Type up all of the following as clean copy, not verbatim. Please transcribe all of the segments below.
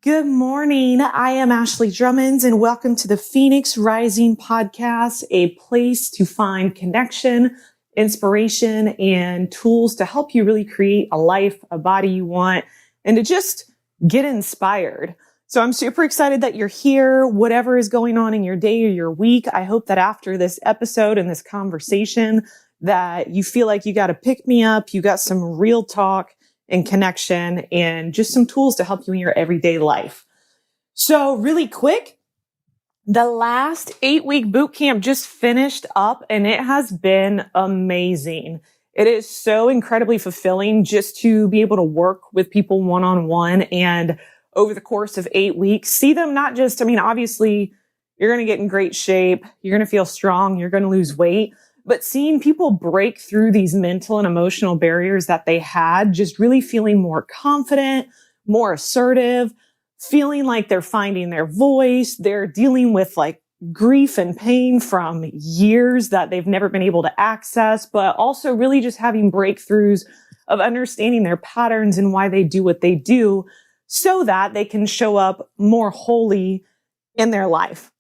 Good morning. I am Ashley Drummonds, and welcome to the Phoenix Rising Podcast, a place to find connection, inspiration, and tools to help you really create a life, a body you want, and to just get inspired. So I'm super excited that you're here. Whatever is going on in your day or your week, I hope that after this episode and this conversation that you feel like you got to pick me up, you got some real talk and connection and just some tools to help you in your everyday life. So really quick, the last 8-week boot camp just finished up and it has been amazing. It is so incredibly fulfilling just to be able to work with people one-on-one and over the course of 8 weeks, see them not just, obviously you're going to get in great shape. You're going to feel strong. You're going to lose weight. But seeing people break through these mental and emotional barriers that they had, just really feeling more confident, more assertive, feeling like they're finding their voice. They're dealing with like grief and pain from years that they've never been able to access, but also really just having breakthroughs of understanding their patterns and why they do what they do so that they can show up more wholly in their life.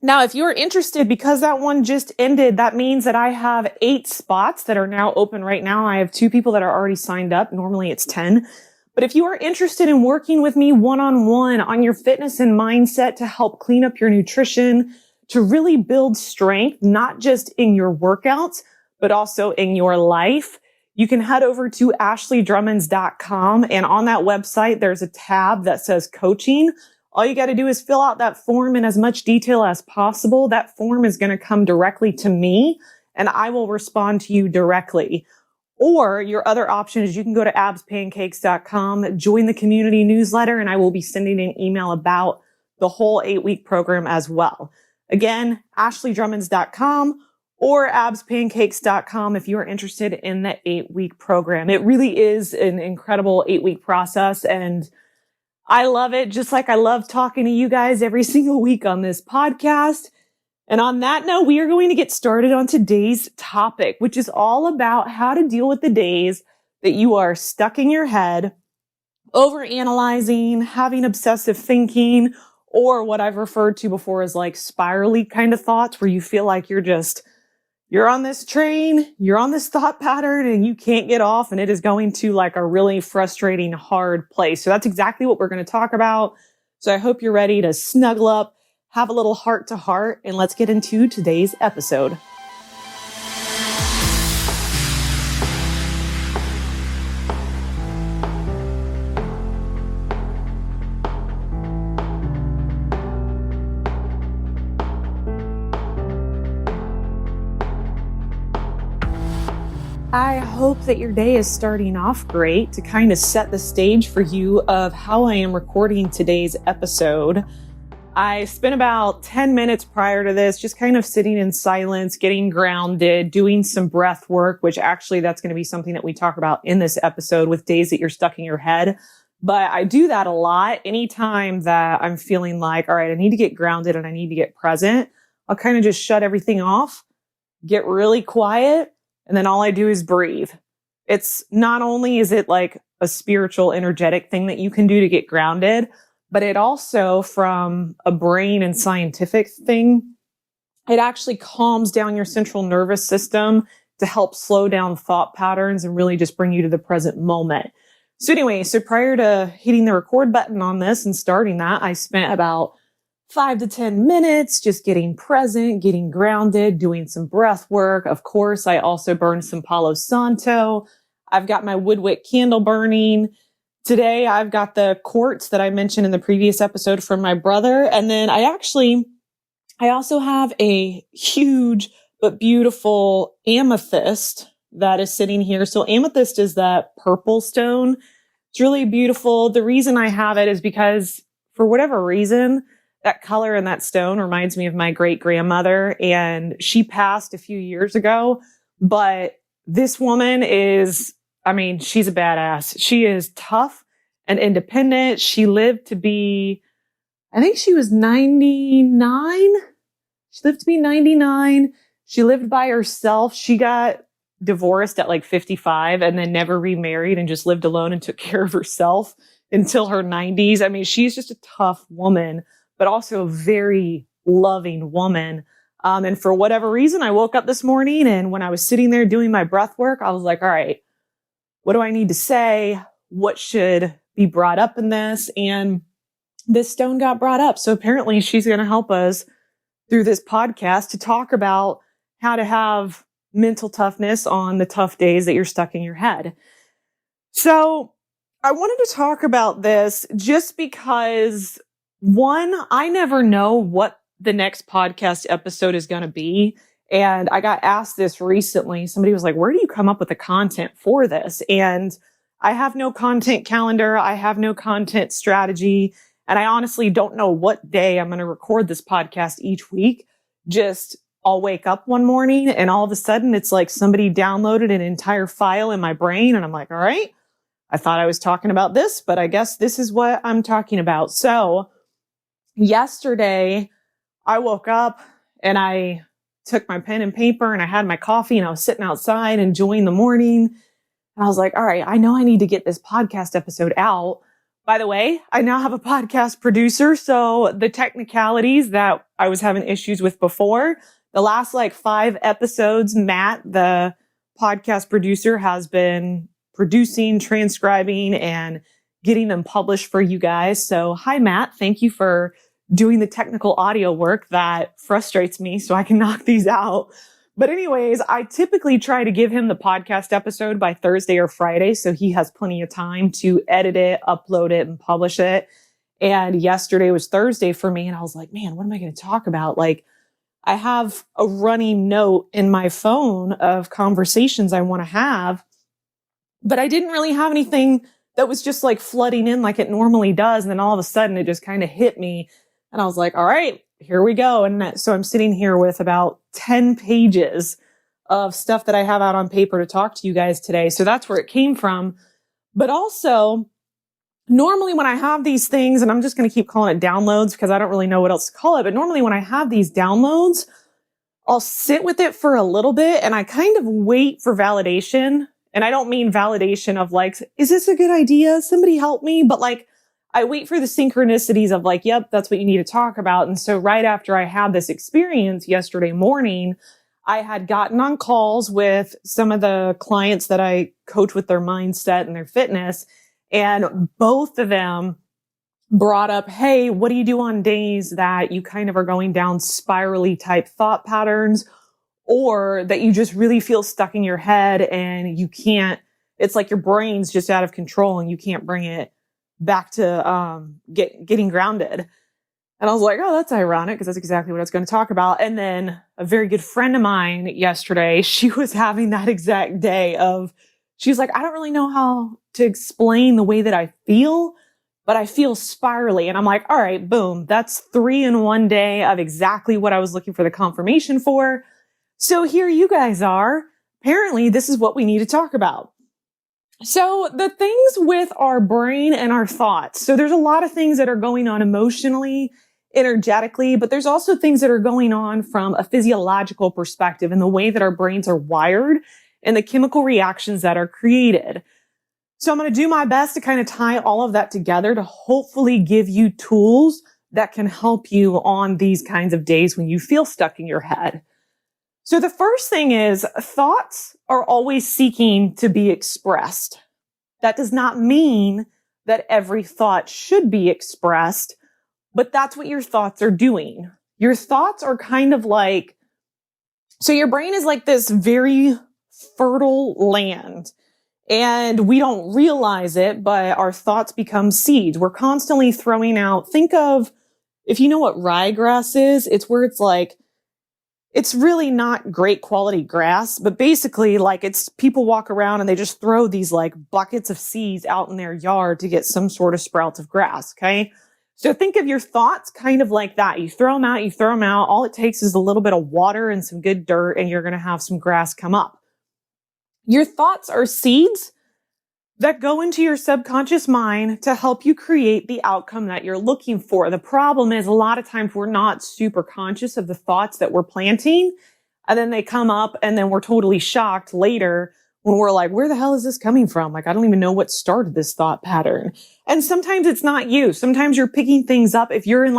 Now, if you're interested, because that one just ended, that means that I have 8 spots that are now open right now. I have 2 people that are already signed up. Normally it's 10. But if you are interested in working with me one-on-one on your fitness and mindset to help clean up your nutrition, to really build strength, not just in your workouts, but also in your life, you can head over to ashleydrummonds.com. And on that website, there's a tab that says coaching. All you got to do is fill out that form in as much detail as possible. That form is going to come directly to me and I will respond to you directly. Or your other option is you can go to abspancakes.com, join the community newsletter, and I will be sending an email about the whole 8-week program as well. Again, ashleydrummonds.com or abspancakes.com if you are interested in the 8-week program. It really is an incredible 8-week process, and I love it, just like I love talking to you guys every single week on this podcast. And on that note, we are going to get started on today's topic, which is all about how to deal with the days that you are stuck in your head, overanalyzing, having obsessive thinking, or what I've referred to before as like spirally kind of thoughts where you feel like you're on this train, you're on this thought pattern and you can't get off and it is going to like a really frustrating, hard place. So that's exactly what we're going to talk about. So I hope you're ready to snuggle up, have a little heart to heart, and let's get into today's episode. I hope that your day is starting off great. To kind of set the stage for you of how I am recording today's episode, I spent about 10 minutes prior to this just kind of sitting in silence, getting grounded, doing some breath work, which actually that's going to be something that we talk about in this episode with days that you're stuck in your head. But I do that a lot. Anytime that I'm feeling like, all right, I need to get grounded and I need to get present, I'll kind of just shut everything off, get really quiet, and then all I do is breathe. It's not only is it like a spiritual, energetic thing that you can do to get grounded, but it also, from a brain and scientific thing, it actually calms down your central nervous system to help slow down thought patterns and really just bring you to the present moment. So anyway, prior to hitting the record button on this and starting that, I spent about 5 to 10 minutes just getting present, getting grounded, doing some breath work. Of course, I also burned some Palo Santo. I've got my woodwick candle burning. Today, I've got the quartz that I mentioned in the previous episode from my brother. And then I also have a huge but beautiful amethyst that is sitting here. So amethyst is that purple stone. It's really beautiful. The reason I have it is because for whatever reason, that color and that stone reminds me of my great grandmother, and she passed a few years ago, but this woman is, she's a badass. She is tough and independent. She lived to be, I think she was 99. She lived to be 99. She lived by herself. She got divorced at like 55 and then never remarried and just lived alone and took care of herself until her 90s. I mean, she's just a tough woman, but also a very loving woman. And for whatever reason, I woke up this morning, and when I was sitting there doing my breath work, I was like, all right, what do I need to say? What should be brought up in this? And this stone got brought up. So apparently she's going to help us through this podcast to talk about how to have mental toughness on the tough days that you're stuck in your head. So I wanted to talk about this just because, one, I never know what the next podcast episode is going to be. And I got asked this recently. Somebody was like, where do you come up with the content for this? And I have no content calendar. I have no content strategy. And I honestly don't know what day I'm going to record this podcast each week. Just I'll wake up one morning and all of a sudden it's like somebody downloaded an entire file in my brain. And I'm like, all right, I thought I was talking about this, but I guess this is what I'm talking about. So yesterday I woke up and I took my pen and paper and I had my coffee and I was sitting outside enjoying the morning. And I was like, all right, I know I need to get this podcast episode out. By the way, I now have a podcast producer. So the technicalities that I was having issues with before, the last 5 episodes, Matt, the podcast producer, has been producing, transcribing, and getting them published for you guys. So hi, Matt. Thank you for doing the technical audio work that frustrates me so I can knock these out. But anyways, I typically try to give him the podcast episode by Thursday or Friday, so he has plenty of time to edit it, upload it, and publish it. And yesterday was Thursday for me, and I was like, man, what am I going to talk about? I have a running note in my phone of conversations I want to have, but I didn't really have anything that was just flooding in like it normally does. And then all of a sudden it just kind of hit me. And I was like, all right, here we go. And so I'm sitting here with about 10 pages of stuff that I have out on paper to talk to you guys today. So that's where it came from. But also, normally when I have these things, and I'm just going to keep calling it downloads because I don't really know what else to call it. But normally when I have these downloads, I'll sit with it for a little bit and I kind of wait for validation. And I don't mean validation of is this a good idea? Somebody help me. But I wait for the synchronicities of yep, that's what you need to talk about. And so right after I had this experience yesterday morning, I had gotten on calls with some of the clients that I coach with their mindset and their fitness. And both of them brought up, hey, what do you do on days that you kind of are going down spirally type thought patterns, or that you just really feel stuck in your head and you can't, it's like your brain's just out of control and you can't bring it back to getting grounded. And I was like, oh, that's ironic because that's exactly what I was going to talk about. And then a very good friend of mine yesterday, she was having that exact day of, she's like, I don't really know how to explain the way that I feel, but I feel spirally. And I'm like, all right, boom, that's 3 in one day of exactly what I was looking for the confirmation for. So here you guys are. Apparently, this is what we need to talk about. So the things with our brain and our thoughts. So there's a lot of things that are going on emotionally, energetically, but there's also things that are going on from a physiological perspective and the way that our brains are wired and the chemical reactions that are created. So I'm going to do my best to kind of tie all of that together to hopefully give you tools that can help you on these kinds of days when you feel stuck in your head. So the first thing is thoughts are always seeking to be expressed. That does not mean that every thought should be expressed, but that's what your thoughts are doing. Your thoughts are kind of so your brain is like this very fertile land, and we don't realize it, but our thoughts become seeds. We're constantly throwing out, think of, if you know what ryegrass is, it's where it's really not great quality grass, but basically it's people walk around and they just throw these buckets of seeds out in their yard to get some sort of sprouts of grass. Okay. So think of your thoughts kind of like that. You throw them out, you throw them out. All it takes is a little bit of water and some good dirt and you're going to have some grass come up. Your thoughts are seeds that go into your subconscious mind to help you create the outcome that you're looking for. The problem is a lot of times we're not super conscious of the thoughts that we're planting, and then they come up and then we're totally shocked later when we're like, where the hell is this coming from? Like, I don't even know what started this thought pattern. And sometimes it's not you. Sometimes you're picking things up. If you're in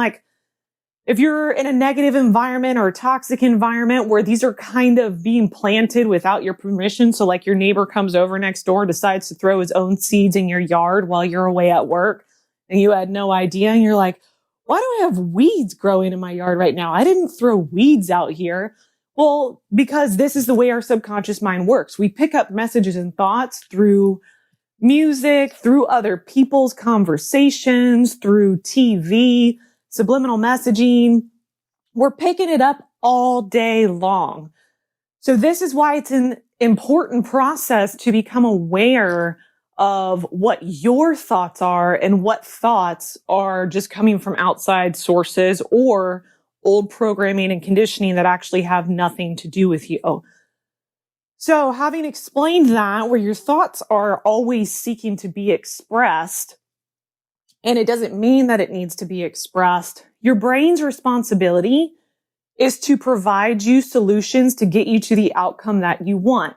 a negative environment or a toxic environment where these are kind of being planted without your permission. So like your neighbor comes over next door, decides to throw his own seeds in your yard while you're away at work and you had no idea. And you're like, why do I have weeds growing in my yard right now? I didn't throw weeds out here. Well, because this is the way our subconscious mind works. We pick up messages and thoughts through music, through other people's conversations, through TV, subliminal messaging. We're picking it up all day long. So this is why it's an important process to become aware of what your thoughts are and what thoughts are just coming from outside sources or old programming and conditioning that actually have nothing to do with you. So having explained that, where your thoughts are always seeking to be expressed, and it doesn't mean that it needs to be expressed, your brain's responsibility is to provide you solutions to get you to the outcome that you want.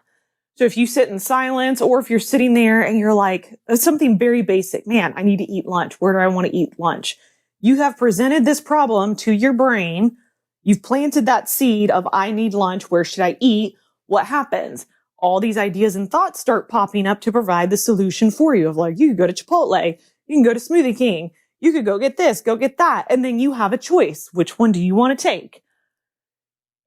So if you sit in silence, or if you're sitting there and you're like, something very basic, man, I need to eat lunch. Where do I want to eat lunch? You have presented this problem to your brain. You've planted that seed of, I need lunch. Where should I eat? What happens? All these ideas and thoughts start popping up to provide the solution for you of like, you could go to Chipotle. You can go to Smoothie King. You could go get this, go get that. And then you have a choice. Which one do you want to take?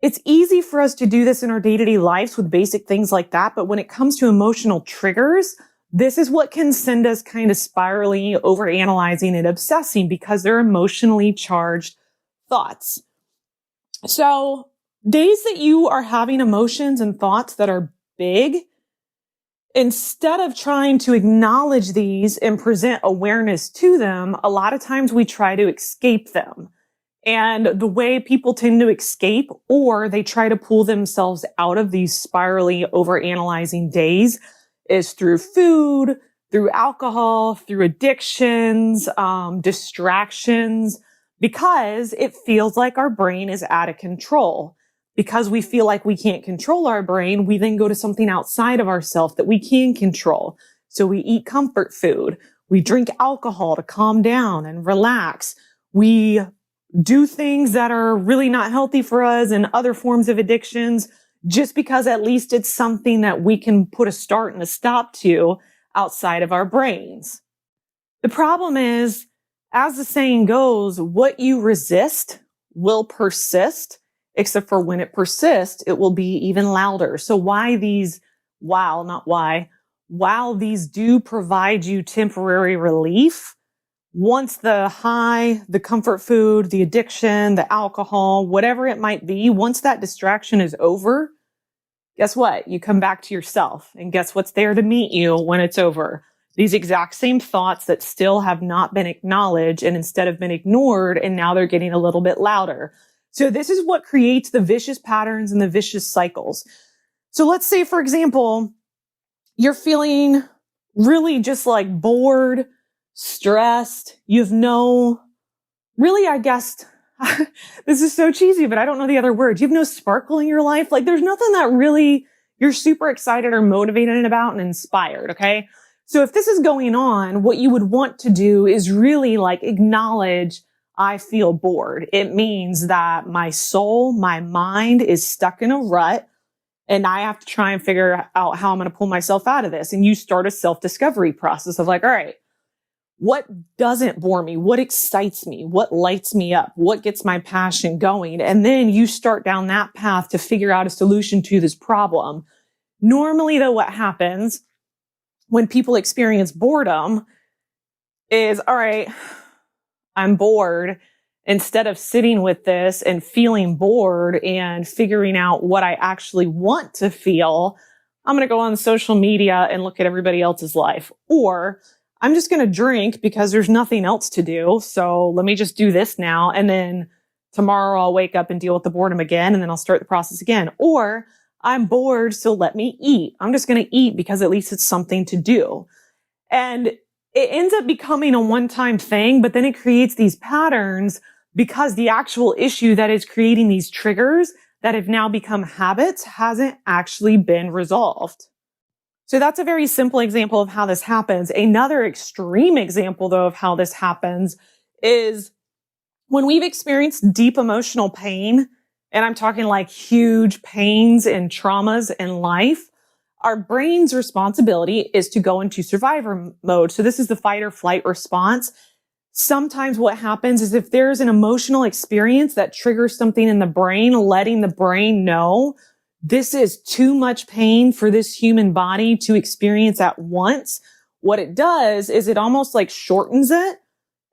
It's easy for us to do this in our day-to-day lives with basic things like that. But when it comes to emotional triggers, this is what can send us kind of spiraling, overanalyzing, and obsessing because they're emotionally charged thoughts. So days that you are having emotions and thoughts that are big, instead of trying to acknowledge these and present awareness to them, a lot of times we try to escape them. And the way people tend to escape, or they try to pull themselves out of these spirally overanalyzing days, is through food, through alcohol, through addictions, distractions, because it feels like our brain is out of control. Because we feel like we can't control our brain, we then go to something outside of ourselves that we can control. So we eat comfort food. We drink alcohol to calm down and relax. We do things that are really not healthy for us and other forms of addictions just because at least it's something that we can put a start and a stop to outside of our brains. The problem is, as the saying goes, what you resist will persist, except for when it persists, it will be even louder. So while these do provide you temporary relief, once the high, the comfort food, the addiction, the alcohol, whatever it might be, once that distraction is over, guess what? You come back to yourself, and guess what's there to meet you when it's over? These exact same thoughts that still have not been acknowledged and instead have been ignored, and now they're getting a little bit louder. So this is what creates the vicious patterns and the vicious cycles. So let's say, for example, you're feeling really just like bored, stressed. I guess, this is so cheesy, but I don't know the other words. You have no sparkle in your life. Like there's nothing that really you're super excited or motivated about and inspired. Okay. So if this is going on, what you would want to do is really like acknowledge, I feel bored. It means that my soul, my mind is stuck in a rut and I have to try and figure out how I'm going to pull myself out of this. And you start a self-discovery process of like, all right, what doesn't bore me? What excites me? What lights me up? What gets my passion going? And then you start down that path to figure out a solution to this problem. Normally, though, what happens when people experience boredom is, all right, I'm bored. Instead of sitting with this and feeling bored and figuring out what I actually want to feel, I'm going to go on social media and look at everybody else's life. Or I'm just going to drink because there's nothing else to do. So let me just do this now. And then tomorrow I'll wake up and deal with the boredom again. And then I'll start the process again. Or I'm bored, so let me eat. I'm just going to eat because at least it's something to do. And it ends up becoming a one-time thing, but then it creates these patterns because the actual issue that is creating these triggers that have now become habits hasn't actually been resolved. So that's a very simple example of how this happens. Another extreme example, though, of how this happens is when we've experienced deep emotional pain, and I'm talking like huge pains and traumas in life, our brain's responsibility is to go into survivor mode. So this is the fight or flight response. Sometimes what happens is if there's an emotional experience that triggers something in the brain, letting the brain know this is too much pain for this human body to experience at once, what it does is it almost like shortens it,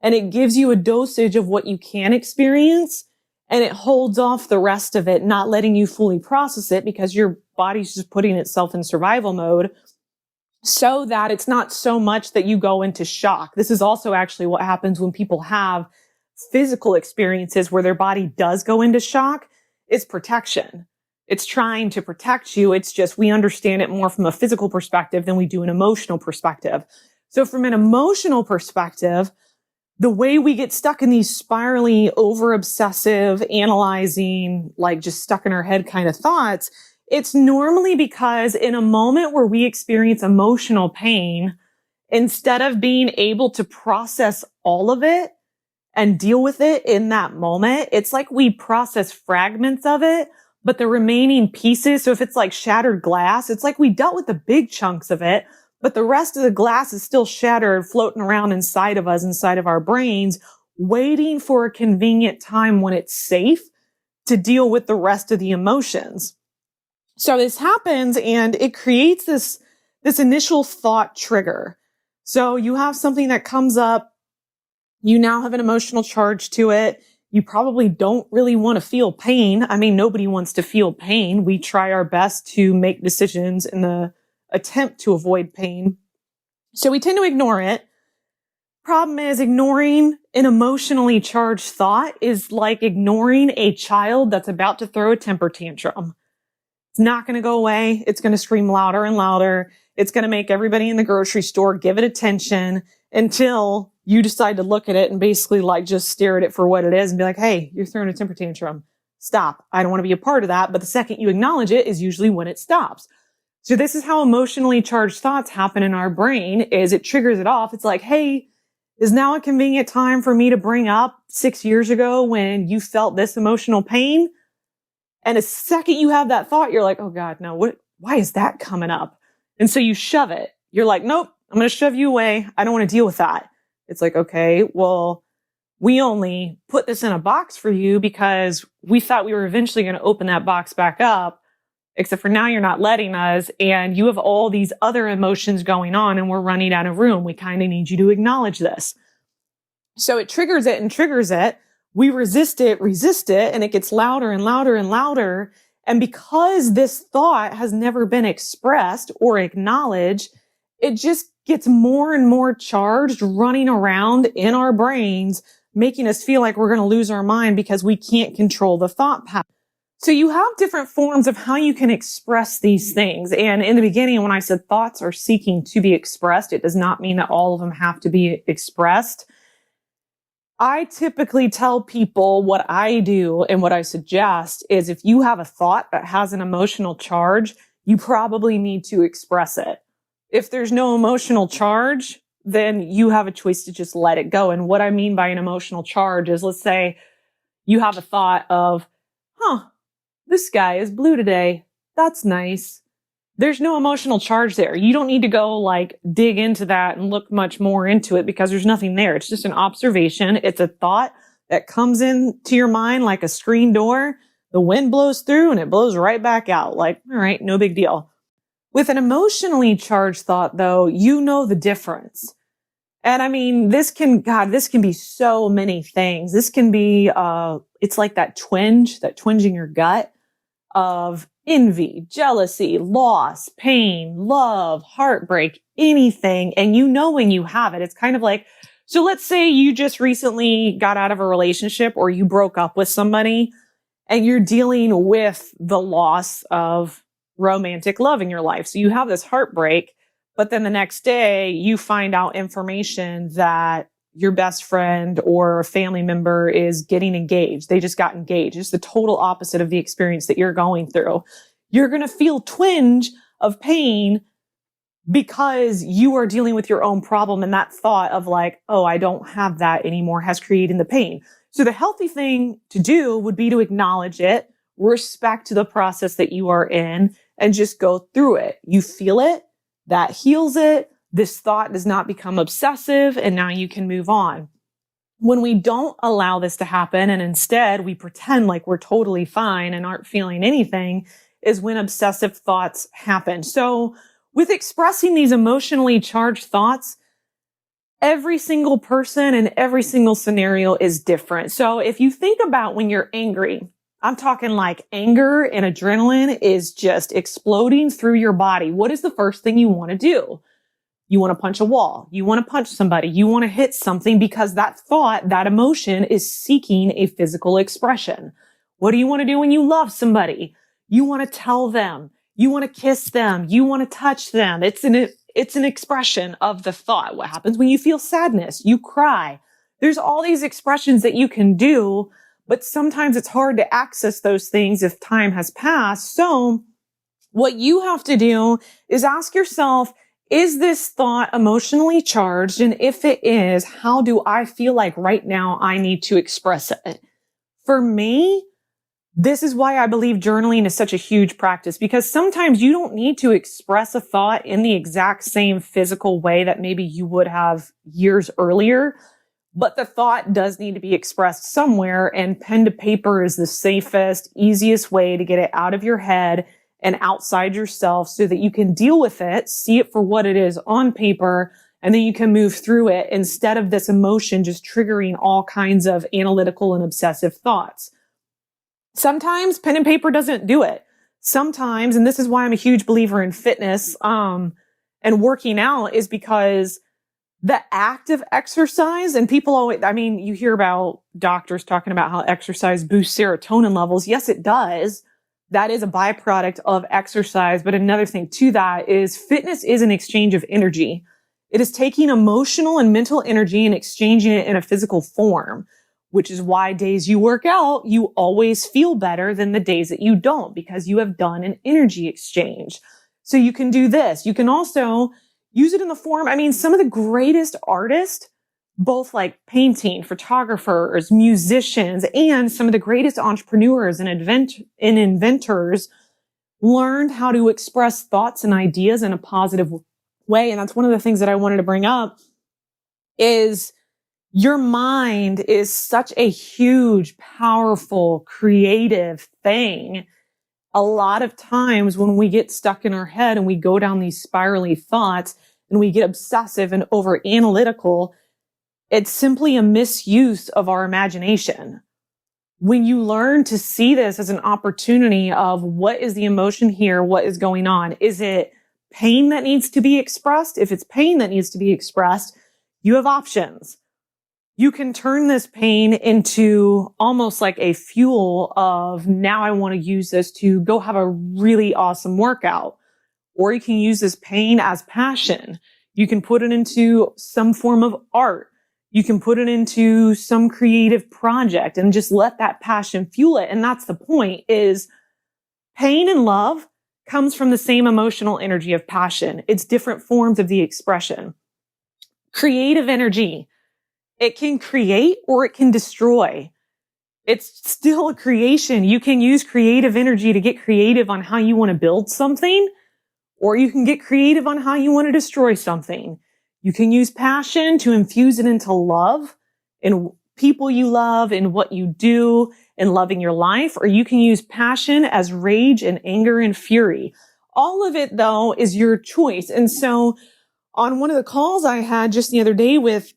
and it gives you a dosage of what you can experience, and it holds off the rest of it, not letting you fully process it because your body's just putting itself in survival mode so that it's not so much that you go into shock. This is also actually what happens when people have physical experiences where their body does go into shock. It's protection. It's trying to protect you. It's just we understand it more from a physical perspective than we do an emotional perspective. So from an emotional perspective, the way we get stuck in these spirally over obsessive, analyzing, like just stuck in our head kind of thoughts, it's normally because in a moment where we experience emotional pain, instead of being able to process all of it and deal with it in that moment, it's like we process fragments of it, but the remaining pieces, so if it's like shattered glass, it's like we dealt with the big chunks of it, but the rest of the glass is still shattered, floating around inside of us, inside of our brains, waiting for a convenient time when it's safe to deal with the rest of the emotions. So this happens and it creates this initial thought trigger. So you have something that comes up. You now have an emotional charge to it. You probably don't really want to feel pain. I mean, nobody wants to feel pain. We try our best to make decisions in the attempt to avoid pain. So we tend to ignore it. Problem is, ignoring an emotionally charged thought is like ignoring a child that's about to throw a temper tantrum. It's not going to go away. It's going to scream louder and louder. It's going to make everybody in the grocery store give it attention until you decide to look at it and basically like just stare at it for what it is and be like, hey, you're throwing a temper tantrum. Stop. I don't want to be a part of that. But the second you acknowledge it is usually when it stops. So this is how emotionally charged thoughts happen in our brain is it triggers it off. It's like, hey, is now a convenient time for me to bring up 6 years ago when you felt this emotional pain? And the second you have that thought, you're like, oh God, no, why is that coming up? And so you shove it. You're like, nope, I'm going to shove you away. I don't want to deal with that. It's like, okay, well, we only put this in a box for you because we thought we were eventually going to open that box back up, except for now you're not letting us and you have all these other emotions going on and we're running out of room. We kind of need you to acknowledge this. So it triggers it and triggers it. We resist it, and it gets louder and louder and louder. And because this thought has never been expressed or acknowledged, it just gets more and more charged running around in our brains, making us feel like we're going to lose our mind because we can't control the thought pattern. So you have different forms of how you can express these things. And in the beginning, when I said thoughts are seeking to be expressed, it does not mean that all of them have to be expressed. I typically tell people what I do and what I suggest is if you have a thought that has an emotional charge, you probably need to express it. If there's no emotional charge, then you have a choice to just let it go. And what I mean by an emotional charge is, let's say you have a thought of, this sky is blue today. That's nice. There's no emotional charge there. You don't need to go like dig into that and look much more into it because there's nothing there. It's just an observation. It's a thought that comes into your mind like a screen door. The wind blows through and it blows right back out. Like, all right, no big deal. With an emotionally charged thought though, you know the difference. And I mean, this can be so many things. This can be, it's like that twinge in your gut of envy, jealousy, loss, pain, love, heartbreak, anything. And you know when you have it, it's kind of like, so let's say you just recently got out of a relationship or you broke up with somebody and you're dealing with the loss of romantic love in your life. So you have this heartbreak, but then the next day you find out information that your best friend or a family member is getting engaged. They just got engaged. It's the total opposite of the experience that you're going through. You're going to feel twinge of pain because you are dealing with your own problem, and that thought of like, oh, I don't have that anymore has created the pain. So the healthy thing to do would be to acknowledge it, respect the process that you are in, and just go through it. You feel it, that heals it. This thought does not become obsessive, and now you can move on. When we don't allow this to happen, and instead we pretend like we're totally fine and aren't feeling anything, is when obsessive thoughts happen. So with expressing these emotionally charged thoughts, every single person and every single scenario is different. So if you think about when you're angry, I'm talking like anger and adrenaline is just exploding through your body. What is the first thing you want to do? You want to punch a wall. You want to punch somebody. You want to hit something because that thought, that emotion is seeking a physical expression. What do you want to do when you love somebody? You want to tell them. You want to kiss them. You want to touch them. It's an expression of the thought. What happens when you feel sadness? You cry. There's all these expressions that you can do, but sometimes it's hard to access those things if time has passed. So what you have to do is ask yourself, is this thought emotionally charged? And if it is, how do I feel like right now I need to express it? For me, this is why I believe journaling is such a huge practice, because sometimes you don't need to express a thought in the exact same physical way that maybe you would have years earlier, but the thought does need to be expressed somewhere, and pen to paper is the safest, easiest way to get it out of your head and outside yourself so that you can deal with it, see it for what it is on paper, and then you can move through it instead of this emotion just triggering all kinds of analytical and obsessive thoughts. Sometimes pen and paper doesn't do it. Sometimes, and this is why I'm a huge believer in fitness, and working out, is because the act of exercise, and people always, you hear about doctors talking about how exercise boosts serotonin levels. Yes, it does. That is a byproduct of exercise. But another thing to that is fitness is an exchange of energy. It is taking emotional and mental energy and exchanging it in a physical form, which is why days you work out, you always feel better than the days that you don't, because you have done an energy exchange. So you can do this. You can also use it in the form, some of the greatest artists, both like painting, photographers, musicians, and some of the greatest entrepreneurs and inventors learned how to express thoughts and ideas in a positive way. And that's one of the things that I wanted to bring up is your mind is such a huge, powerful, creative thing. A lot of times when we get stuck in our head and we go down these spirally thoughts and we get obsessive and over analytical, it's simply a misuse of our imagination. When you learn to see this as an opportunity of what is the emotion here, what is going on? Is it pain that needs to be expressed? If it's pain that needs to be expressed, you have options. You can turn this pain into almost like a fuel of, now I want to use this to go have a really awesome workout. Or you can use this pain as passion. You can put it into some form of art. You can put it into some creative project and just let that passion fuel it. And that's the point, is pain and love comes from the same emotional energy of passion. It's different forms of the expression. Creative energy, it can create or it can destroy. It's still a creation. You can use creative energy to get creative on how you want to build something, or you can get creative on how you want to destroy something. You can use passion to infuse it into love in people you love, in what you do, in loving your life, or you can use passion as rage and anger and fury. All of it, though, is your choice. And so on one of the calls I had just the other day with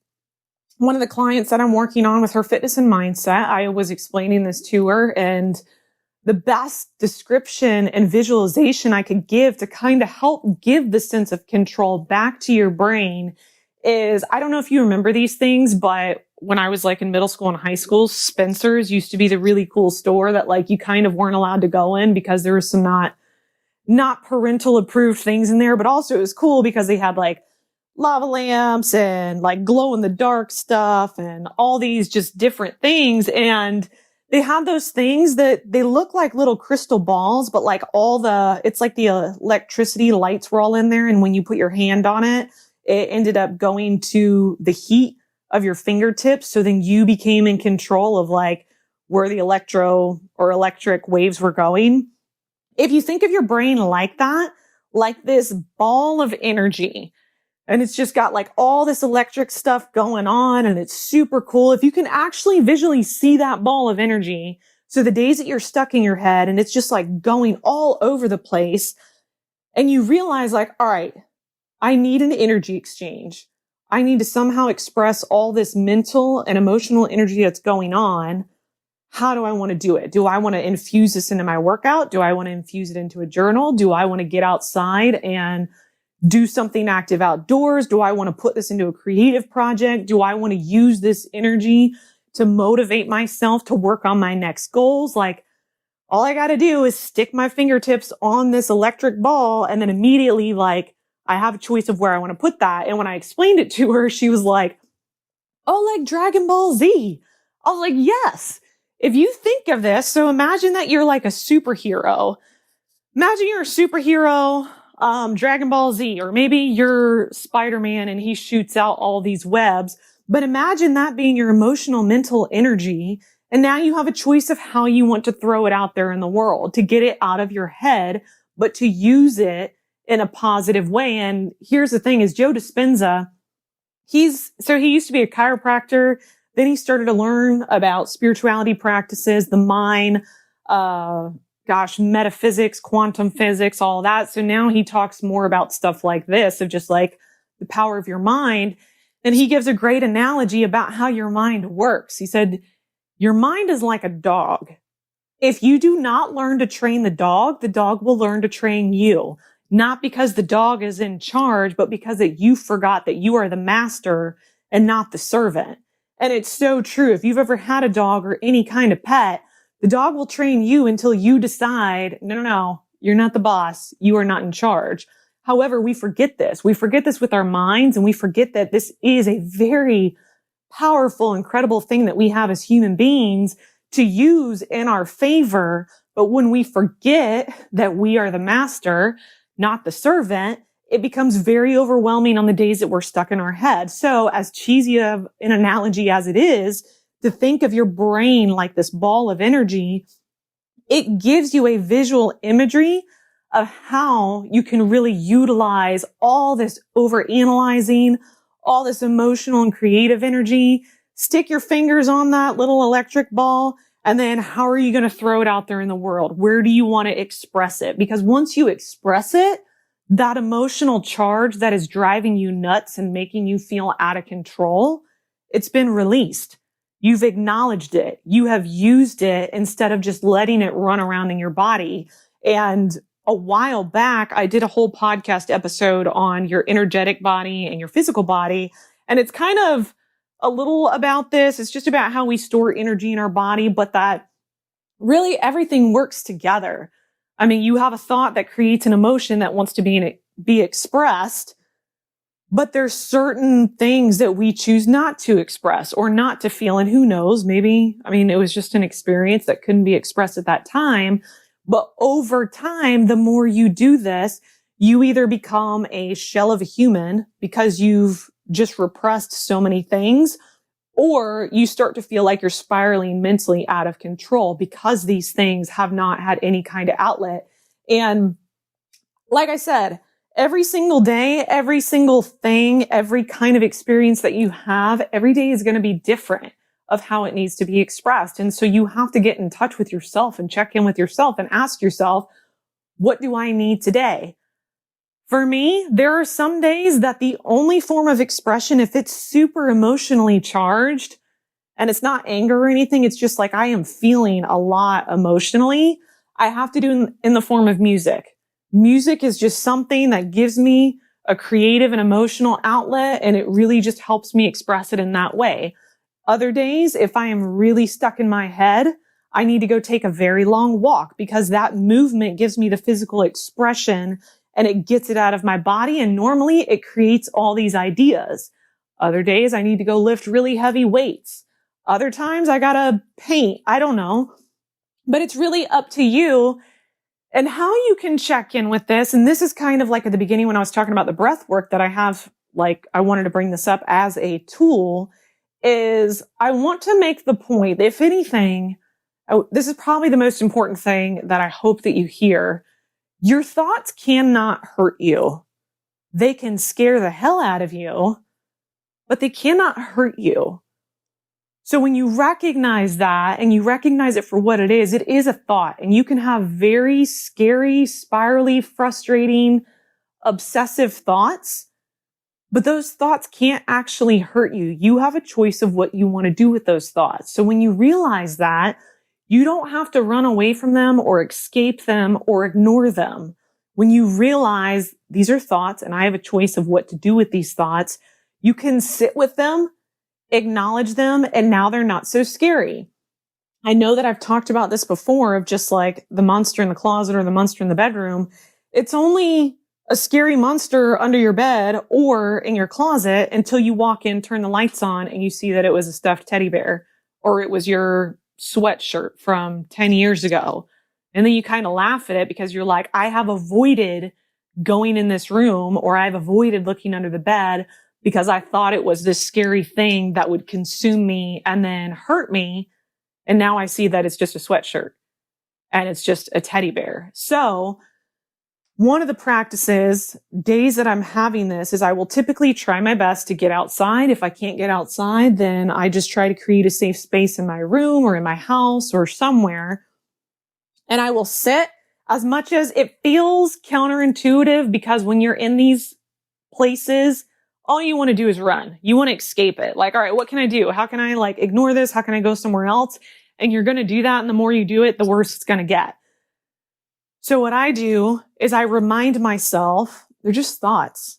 one of the clients that I'm working on with her fitness and mindset, I was explaining this to her, and the best description and visualization I could give to kind of help give the sense of control back to your brain is, I don't know if you remember these things, but when I was like in middle school and high school, Spencer's used to be the really cool store that like you kind of weren't allowed to go in because there was some not parental approved things in there, but also it was cool because they had like lava lamps and like glow in the dark stuff and all these just different things. And They have those things that they look like little crystal balls, but like it's like the electricity lights were all in there. And when you put your hand on it, it ended up going to the heat of your fingertips. So then you became in control of like where the electric waves were going. If you think of your brain like that, like this ball of energy, and it's just got like all this electric stuff going on and it's super cool. If you can actually visually see that ball of energy, so the days that you're stuck in your head and it's just like going all over the place and you realize like, all right, I need an energy exchange. I need to somehow express all this mental and emotional energy that's going on. How do I want to do it? Do I want to infuse this into my workout? Do I want to infuse it into a journal? Do I want to get outside and do something active outdoors? Do I want to put this into a creative project? Do I want to use this energy to motivate myself to work on my next goals? Like, all I got to do is stick my fingertips on this electric ball and then immediately, like, I have a choice of where I want to put that. And when I explained it to her, she was like, oh, like Dragon Ball Z. I was like, yes. If you think of this, so imagine that you're like a superhero. Imagine you're a superhero, Dragon Ball Z, or maybe you're Spider-Man and he shoots out all these webs. But imagine that being your emotional, mental energy. And now you have a choice of how you want to throw it out there in the world, to get it out of your head, but to use it in a positive way. And here's the thing is Joe Dispenza, he used to be a chiropractor. Then he started to learn about spirituality practices, the mind, metaphysics, quantum physics, all that. So now he talks more about stuff like this, of just like the power of your mind. And he gives a great analogy about how your mind works. He said, your mind is like a dog. If you do not learn to train the dog will learn to train you. Not because the dog is in charge, but because you forgot that you are the master and not the servant. And it's so true. If you've ever had a dog or any kind of pet, the dog will train you until you decide, no, you're not the boss. You are not in charge. However, we forget this. We forget this with our minds, and we forget that this is a very powerful, incredible thing that we have as human beings to use in our favor. But when we forget that we are the master, not the servant, it becomes very overwhelming on the days that we're stuck in our head. So as cheesy of an analogy as it is, to think of your brain like this ball of energy, it gives you a visual imagery of how you can really utilize all this overanalyzing, all this emotional and creative energy. Stick your fingers on that little electric ball, and then how are you going to throw it out there in the world? Where do you want to express it? Because once you express it, that emotional charge that is driving you nuts and making you feel out of control, it's been released. You've acknowledged it. You have used it instead of just letting it run around in your body. And a while back, I did a whole podcast episode on your energetic body and your physical body. And it's kind of a little about this. It's just about how we store energy in our body, but that really everything works together. I mean, you have a thought that creates an emotion that wants to be expressed, but there's certain things that we choose not to express or not to feel. And who knows, maybe, it was just an experience that couldn't be expressed at that time. But over time, the more you do this, you either become a shell of a human because you've just repressed so many things, or you start to feel like you're spiraling mentally out of control because these things have not had any kind of outlet. And like I said, every single day, every single thing, every kind of experience that you have, every day is going to be different of how it needs to be expressed. And so you have to get in touch with yourself and check in with yourself and ask yourself, what do I need today? For me, there are some days that the only form of expression, if it's super emotionally charged and it's not anger or anything, it's just like I am feeling a lot emotionally, I have to do in the form of music. Music is just something that gives me a creative and emotional outlet, and it really just helps me express it in that way. Other days, if I am really stuck in my head, I need to go take a very long walk because that movement gives me the physical expression and it gets it out of my body. And normally it creates all these ideas. Other days I need to go lift really heavy weights. Other times I gotta paint. I don't know. But it's really up to you and how you can check in with this. And this is kind of like at the beginning when I was talking about the breath work that I have, like I wanted to bring this up as a tool, is I want to make the point, if anything, this is probably the most important thing that I hope that you hear. Your thoughts cannot hurt you. They can scare the hell out of you, but they cannot hurt you. So when you recognize that and you recognize it for what it is a thought, and you can have very scary, spirally, frustrating, obsessive thoughts, but those thoughts can't actually hurt you. You have a choice of what you want to do with those thoughts. So when you realize that, you don't have to run away from them or escape them or ignore them. When you realize these are thoughts and I have a choice of what to do with these thoughts, you can sit with them, acknowledge them, and now they're not so scary. I know that I've talked about this before of just like the monster in the closet or the monster in the bedroom. It's only a scary monster under your bed or in your closet until you walk in, turn the lights on, and you see that it was a stuffed teddy bear or it was your sweatshirt from 10 years ago. And then you kind of laugh at it because you're like, I have avoided going in this room or I've avoided looking under the bed because I thought it was this scary thing that would consume me and then hurt me. And now I see that it's just a sweatshirt and it's just a teddy bear. So one of the practices, days that I'm having this, is I will typically try my best to get outside. If I can't get outside, then I just try to create a safe space in my room or in my house or somewhere. And I will sit, as much as it feels counterintuitive, because when you're in these places, all you want to do is run. You want to escape it. Like, all right, what can I do? How can I like ignore this? How can I go somewhere else? And you're going to do that. And the more you do it, the worse it's going to get. So what I do is I remind myself, they're just thoughts.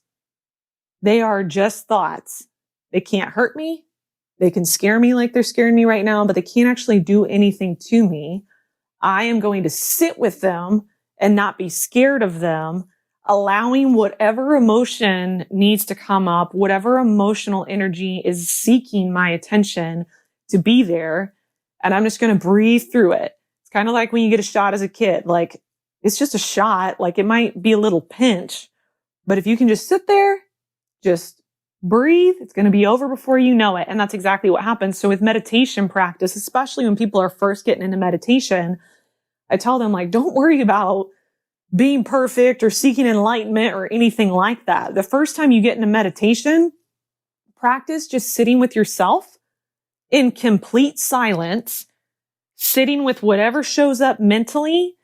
They are just thoughts. They can't hurt me. They can scare me like they're scaring me right now, but they can't actually do anything to me. I am going to sit with them and not be scared of them, allowing whatever emotion needs to come up, whatever emotional energy is seeking my attention to be there. And I'm just going to breathe through it. It's kind of like when you get a shot as a kid, like it's just a shot. Like it might be a little pinch, but if you can just sit there, just breathe, it's going to be over before you know it. And that's exactly what happens. So with meditation practice, especially when people are first getting into meditation, I tell them like, don't worry about being perfect or seeking enlightenment or anything like that. The first time you get into meditation, practice just sitting with yourself in complete silence, sitting with whatever shows up mentally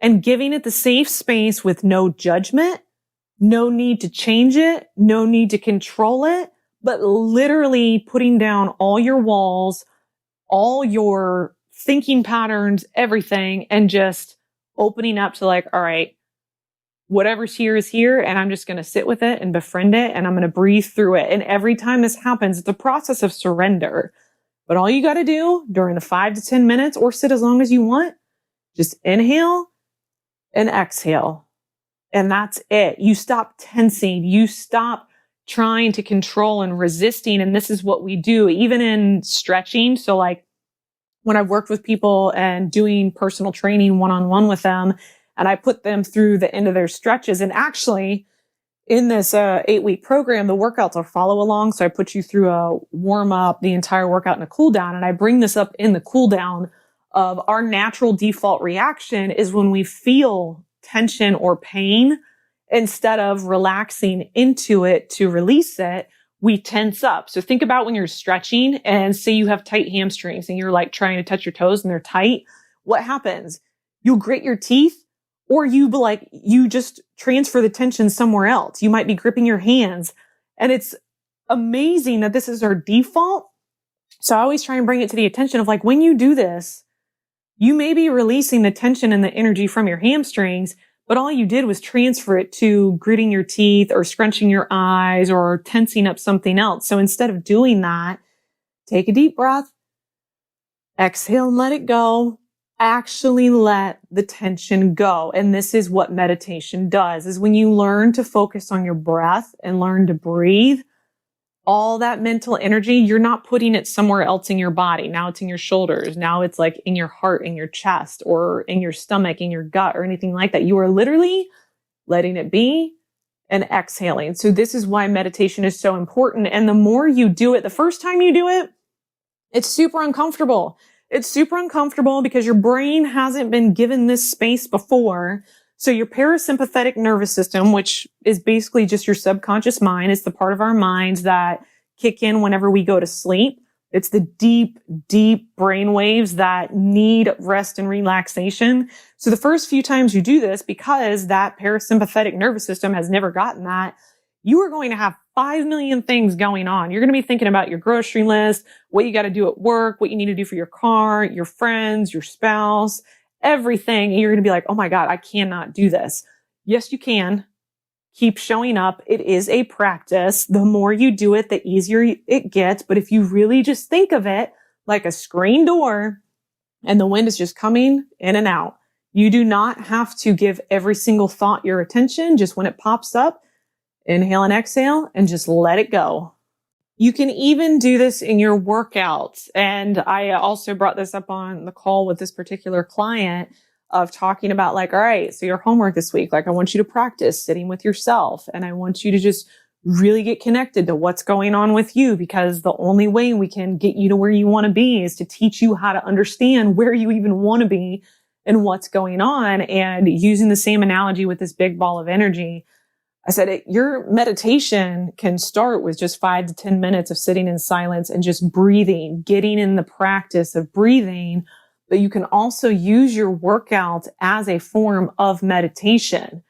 and giving it the safe space with no judgment, no need to change it, no need to control it, but literally putting down all your walls, all your thinking patterns, everything, and just opening up to like, all right, whatever's here is here, and I'm just going to sit with it and befriend it, and I'm going to breathe through it. And every time this happens, it's a process of surrender. But all you got to do during the 5 to 10 minutes, or sit as long as you want, just inhale and exhale. And that's it. You stop tensing. You stop trying to control and resisting. And this is what we do, even in stretching. So like when I've worked with people and doing personal training one-on-one with them, and I put them through the end of their stretches. And actually in this 8-week program, the workouts are follow along. So I put you through a warm up, the entire workout, and a cool down. And I bring this up in the cool down of our natural default reaction is when we feel tension or pain, instead of relaxing into it to release it, we tense up. So think about when you're stretching and say you have tight hamstrings and you're like trying to touch your toes and they're tight. What happens? You'll grit your teeth, or you just transfer the tension somewhere else. You might be gripping your hands. And it's amazing that this is our default. So I always try and bring it to the attention of like, when you do this, you may be releasing the tension and the energy from your hamstrings, but all you did was transfer it to gritting your teeth or scrunching your eyes or tensing up something else. So instead of doing that, take a deep breath, exhale and let it go. Actually let the tension go. And this is what meditation does, is when you learn to focus on your breath and learn to breathe, all that mental energy, you're not putting it somewhere else in your body. Now it's in your shoulders. Now it's like in your heart, in your chest, or in your stomach, in your gut, or anything like that. You are literally letting it be and exhaling. So this is why meditation is so important. And the more you do it, the first time you do it, it's super uncomfortable. It's super uncomfortable because your brain hasn't been given this space before. So your parasympathetic nervous system, which is basically just your subconscious mind, is the part of our minds that kick in whenever we go to sleep. It's the deep, deep brain waves that need rest and relaxation. So the first few times you do this, because that parasympathetic nervous system has never gotten that, you are going to have 5 million things going on. You're going to be thinking about your grocery list, what you got to do at work, what you need to do for your car, your friends, your spouse, everything. And you're going to be like, oh my God, I cannot do this. Yes, you can. Keep showing up. It is a practice. The more you do it, the easier it gets. But if you really just think of it like a screen door and the wind is just coming in and out, you do not have to give every single thought your attention. Just when it pops up, inhale and exhale and just let it go. You can even do this in your workouts. And I also brought this up on the call with this particular client of talking about like, all right, so your homework this week, like I want you to practice sitting with yourself. And I want you to just really get connected to what's going on with you, because the only way we can get you to where you want to be is to teach you how to understand where you even want to be and what's going on. And using the same analogy with this big ball of energy, I said, your meditation can start with just 5 to 10 minutes of sitting in silence and just breathing, getting in the practice of breathing. But you can also use your workout as a form of meditation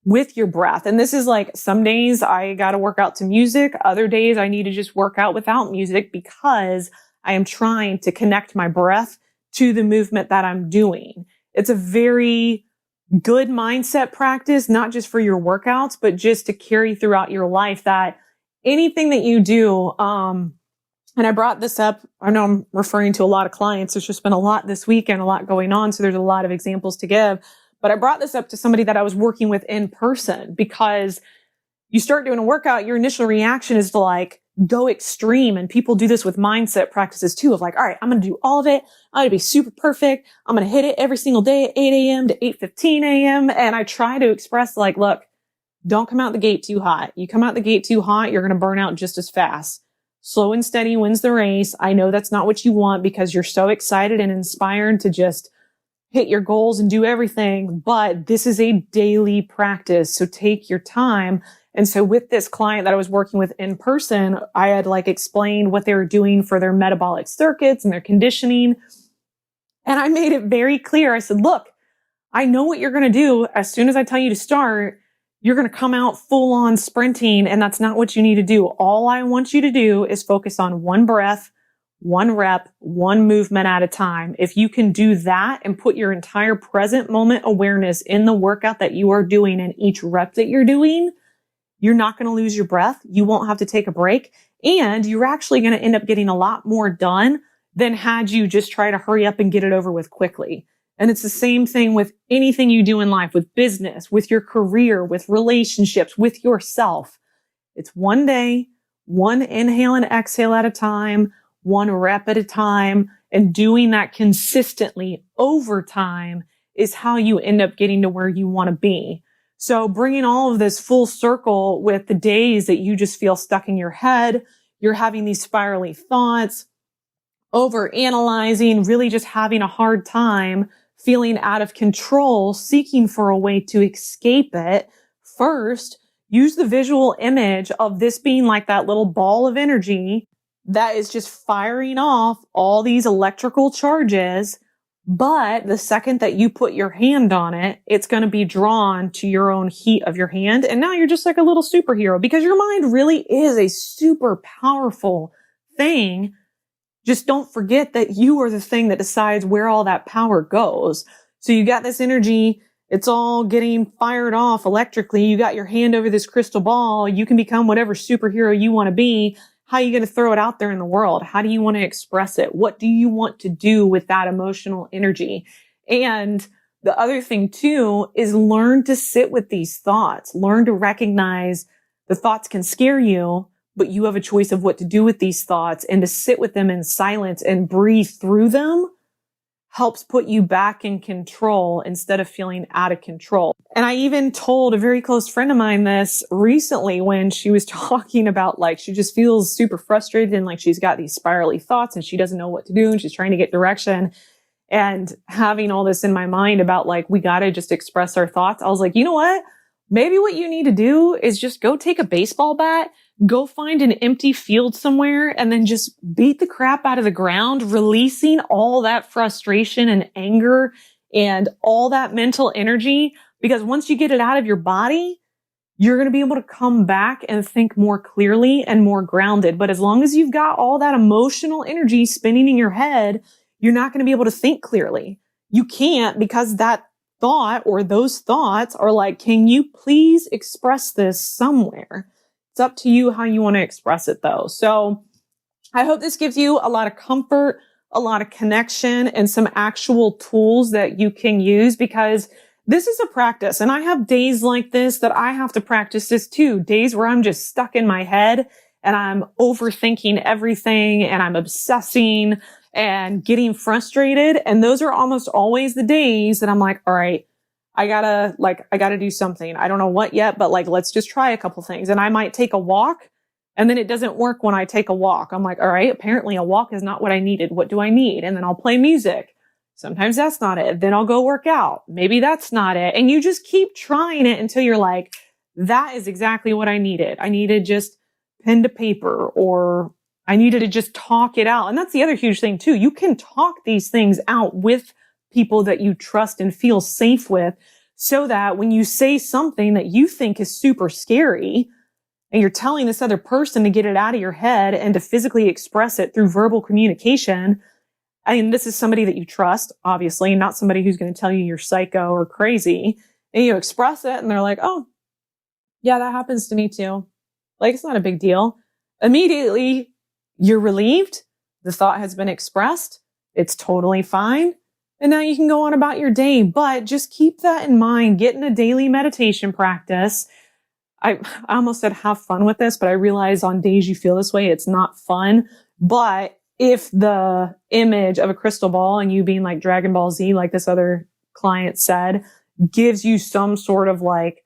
with your breath. And this is like, some days I got to work out to music. Other days I need to just work out without music, because I am trying to connect my breath to the movement that I'm doing. It's a very good mindset practice, not just for your workouts, but just to carry throughout your life, that anything that you do, and I brought this up, I know I'm referring to a lot of clients. There's just been a lot this week and a lot going on. So there's a lot of examples to give, but I brought this up to somebody that I was working with in person, because you start doing a workout, your initial reaction is to like go extreme. And people do this with mindset practices too, of like, all right, I'm going to do all of it. I'm going to be super perfect. I'm going to hit it every single day at 8 a.m. to 8:15 a.m. And I try to express like, look, don't come out the gate too hot. You come out the gate too hot, you're going to burn out just as fast. Slow and steady wins the race. I know that's not what you want, because you're so excited and inspired to just hit your goals and do everything. But this is a daily practice. So take your time. And so with this client that I was working with in person, I had like explained what they were doing for their metabolic circuits and their conditioning. And I made it very clear. I said, look, I know what you're going to do. As soon as I tell you to start, you're going to come out full on sprinting. And that's not what you need to do. All I want you to do is focus on one breath, one rep, one movement at a time. If you can do that and put your entire present moment awareness in the workout that you are doing and each rep that you're doing, you're not going to lose your breath. You won't have to take a break. And you're actually going to end up getting a lot more done than had you just try to hurry up and get it over with quickly. And it's the same thing with anything you do in life, with business, with your career, with relationships, with yourself. It's one day, one inhale and exhale at a time, one rep at a time, and doing that consistently over time is how you end up getting to where you want to be. So bringing all of this full circle with the days that you just feel stuck in your head, you're having these spirally thoughts, over analyzing, really just having a hard time, feeling out of control, seeking for a way to escape it. First, use the visual image of this being like that little ball of energy that is just firing off all these electrical charges. But the second that you put your hand on it, it's going to be drawn to your own heat of your hand. And now you're just like a little superhero, because your mind really is a super powerful thing. Just don't forget that you are the thing that decides where all that power goes. So you got this energy, it's all getting fired off electrically. You got your hand over this crystal ball. You can become whatever superhero you want to be. How are you going to throw it out there in the world? How do you want to express it? What do you want to do with that emotional energy? And the other thing too is learn to sit with these thoughts. Learn to recognize the thoughts can scare you, but you have a choice of what to do with these thoughts, and to sit with them in silence and breathe through them helps put you back in control instead of feeling out of control. And I even told a very close friend of mine this recently when she was talking about, like, she just feels super frustrated and like she's got these spirally thoughts and she doesn't know what to do and she's trying to get direction. And having all this in my mind about, like, we got to just express our thoughts. I was like, you know what? Maybe what you need to do is just go take a baseball bat, go find an empty field somewhere, and then just beat the crap out of the ground, releasing all that frustration and anger and all that mental energy. Because once you get it out of your body, you're going to be able to come back and think more clearly and more grounded. But as long as you've got all that emotional energy spinning in your head, you're not going to be able to think clearly. You can't, because that thought or those thoughts are like, can you please express this somewhere? It's up to you how you want to express it though. So I hope this gives you a lot of comfort, a lot of connection, and some actual tools that you can use, because this is a practice. And I have days like this that I have to practice this too. Days where I'm just stuck in my head and I'm overthinking everything and I'm obsessing and getting frustrated. And those are almost always the days that I'm like, all right, I gotta do something. I don't know what yet, but like, let's just try a couple things. And I might take a walk, and then it doesn't work when I take a walk. I'm like, all right, apparently a walk is not what I needed. What do I need? And then I'll play music. Sometimes that's not it. Then I'll go work out. Maybe that's not it. And you just keep trying it until you're like, that is exactly what I needed. I needed just pen to paper, or I needed to just talk it out. And that's the other huge thing too. You can talk these things out with people that you trust and feel safe with, so that when you say something that you think is super scary and you're telling this other person to get it out of your head and to physically express it through verbal communication, I mean, this is somebody that you trust, obviously, not somebody who's going to tell you you're psycho or crazy, and you express it and they're like, oh, yeah, that happens to me too. Like, it's not a big deal. Immediately, you're relieved. The thought has been expressed. It's totally fine. And now you can go on about your day, but just keep that in mind. Get in a daily meditation practice. I almost said have fun with this, but I realize on days you feel this way, it's not fun. But if the image of a crystal ball and you being like Dragon Ball Z, like this other client said, gives you some sort of like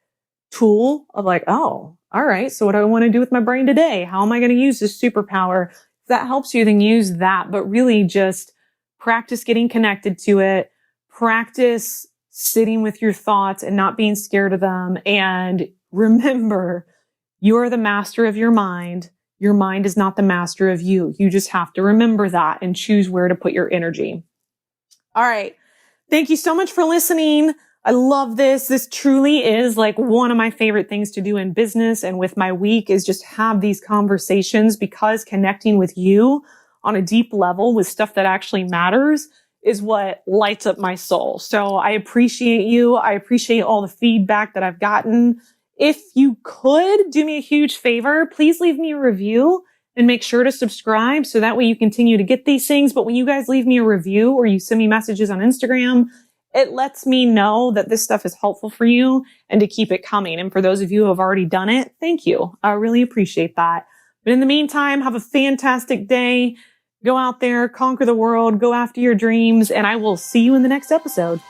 tool of like, oh, all right, so what do I want to do with my brain today? How am I going to use this superpower? If that helps you, then use that. But really just practice getting connected to it. Practice sitting with your thoughts and not being scared of them. And remember, you are the master of your mind. Your mind is not the master of you. You just have to remember that and choose where to put your energy. All right. Thank you so much for listening. I love this. This truly is like one of my favorite things to do in business and with my week, is just have these conversations, because connecting with you on a deep level with stuff that actually matters is what lights up my soul. So I appreciate you. I appreciate all the feedback that I've gotten. If you could do me a huge favor, please leave me a review and make sure to subscribe, so that way you continue to get these things. But when you guys leave me a review or you send me messages on Instagram, it lets me know that this stuff is helpful for you and to keep it coming. And for those of you who have already done it, thank you. I really appreciate that. But in the meantime, have a fantastic day. Go out there, conquer the world, go after your dreams, and I will see you in the next episode.